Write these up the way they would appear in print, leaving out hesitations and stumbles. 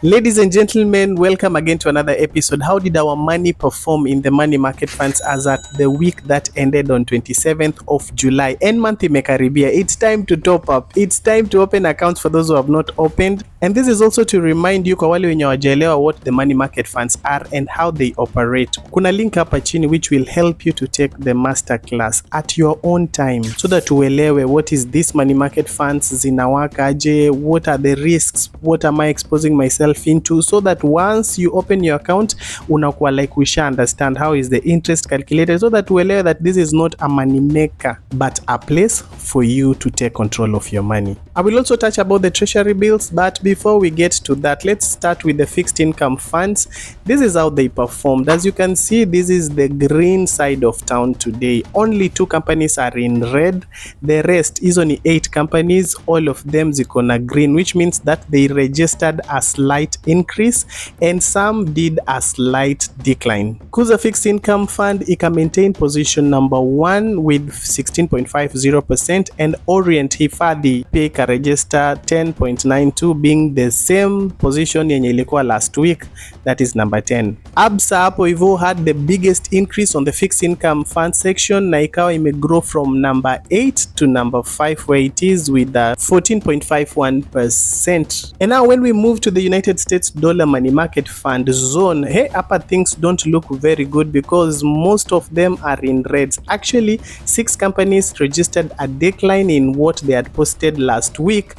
Ladies and gentlemen, welcome again to another episode. How did our money perform in the money market funds as at the week that ended on 27th of July? End month imekaribia. It's time to top up. It's time to open accounts for those who have not opened. And this is also to remind you kwa wale wenye wajaelewa what the money market funds are and how they operate. Kuna link hapa chini which will help you to take the masterclass at your own time so that uelewe what is this money market funds, zinawaka aje, what are the risks, what am I exposing myself into, so that once you open your account unakuwa like we shall understand how is the interest calculated, so that uelewe that this is not a money maker but a place for you to take control of your money. I will also touch about the treasury bills, but before we get to that, let's start with the fixed income funds. This is how they performed. As you can see, this is the green side of town today. Only 2 companies are in red. The rest is only 8 companies. All of them ziko na green, which means that they registered a slight increase and some did a slight decline. Kuza fixed income fund ika maintain position number 1 with 16.50% and Orient Hifadhi pia ika register 10.92, being the same position yenye ilikuwa last week, that is number 10. Absa hapo hivyo had the biggest increase on the fixed income fund section na ikawa imegrow from number 8 to number 5 where it is with 14.51%. And now when we move to the United States dollar money market fund zone, hey, hapa things don't look very good because most of them are in reds. Actually, 6 companies registered a decline in what they had posted last week.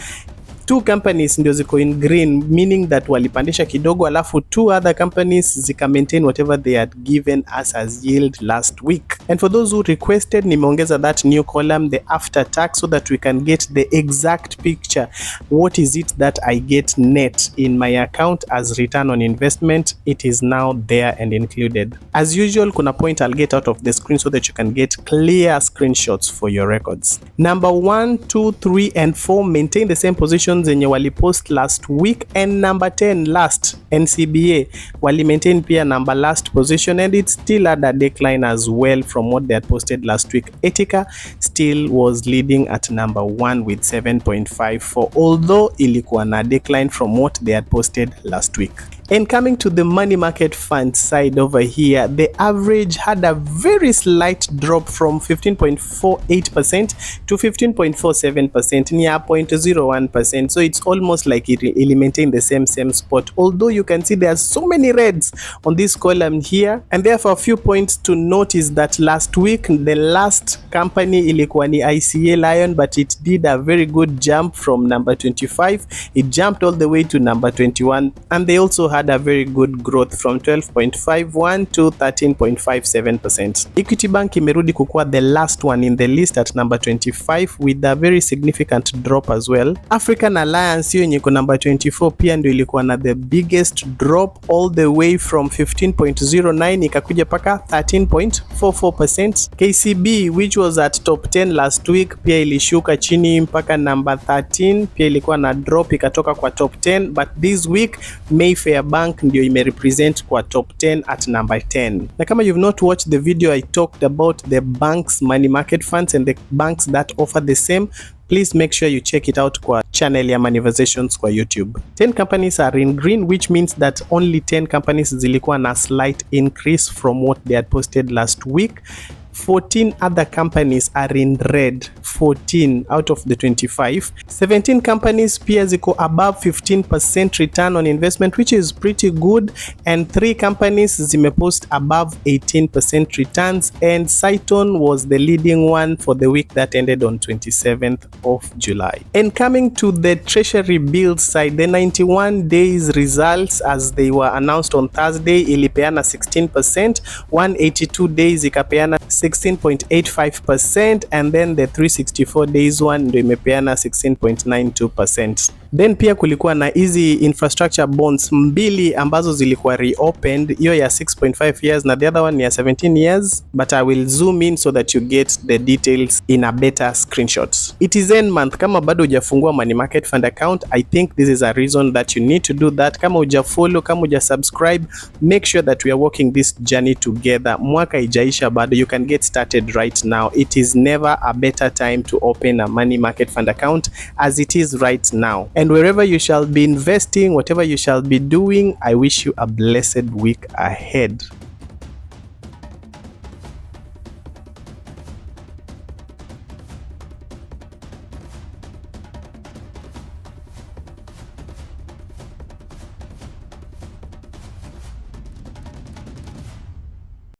2 companies ndio ziko in green, meaning that walipandisha kidogo, alafu 2 other companies zika maintain whatever they had given us as yield last week. And for those who requested, nimeongeza that new column, the after tax, so that we can get the exact picture. What is it that I get net in my account as return on investment? It is now there and included. As usual, kuna point I'll get out of the screen so that you can get clear screenshots for your records. Number 1, 2, 3 and 4 maintain the same position zenye wali post last week, and number 10 last NCBA wali maintain pia number last position, and it still had a decline as well from what they had posted last week. Etica still was leading at number 1 with 7.54, although ilikuwa na decline from what they had posted last week. And coming to the money market fund side over here, the average had a very slight drop from 15.48% to 15.47%, near 0.01%. So it's almost like it maintained the same spot. Although you can see there are so many reds on this column here. And therefore a few points to note is that last week, the last company ilikuwa ni ICA Lion, but it did a very good jump from number 25. It jumped all the way to number 21. And they also had a very good growth from 12.51 to 13.57%. Equity Bank imerudi kukua the last one in the list at number 25 with a very significant drop as well. African Alliance yenye iko number 24 pia ndio ilikuwa na the biggest drop all the way from 15.09 ikakuja paka 13.44%. KCB which was at top 10 last week pia ilishuka chini mpaka number 13, pia ilikuwa na drop ikatoka kwa top 10, but this week Mayfair Bank ndio imerepresent kwa top 10 at number 10. Na kama you've not watched the video I talked about the banks money market funds and the banks that offer the same, please make sure you check it out kwa channel ya MoneyVersations kwa YouTube. 10 companies are in green, which means that only 10 companies zilikuwa na slight increase from what they had posted last week. 14 other companies are in red, 14 out of the 25. 17 companies pia ziko above 15% return on investment, which is pretty good, and 3 companies zimepost above 18% returns, and Saiton was the leading one for the week that ended on 27th of July. And coming to the treasury bills side, the 91 days results as they were announced on Thursday ilipeana 16%, 182 days ikapeana 16.85%, and then the 364 days one ndio imepeana 16.92%. Then pia kulikuwa na hizi infrastructure bonds mbili ambazo zilikuwa reopened, hiyo ya 6.5 years na the other one ya 17 years, but I will zoom in so that you get the details in a better screenshot. It is end month. Kama bado hujafungua money market fund account, I think this is a reason that you need to do that. Kama hujafollow, kama hujasubscribe, make sure that we are walking this journey together. Mwaka ijaisha bado, you can get started right now. It is never a better time to open a money market fund account as it is right now. And And wherever you shall be investing, whatever you shall be doing, I wish you a blessed week ahead.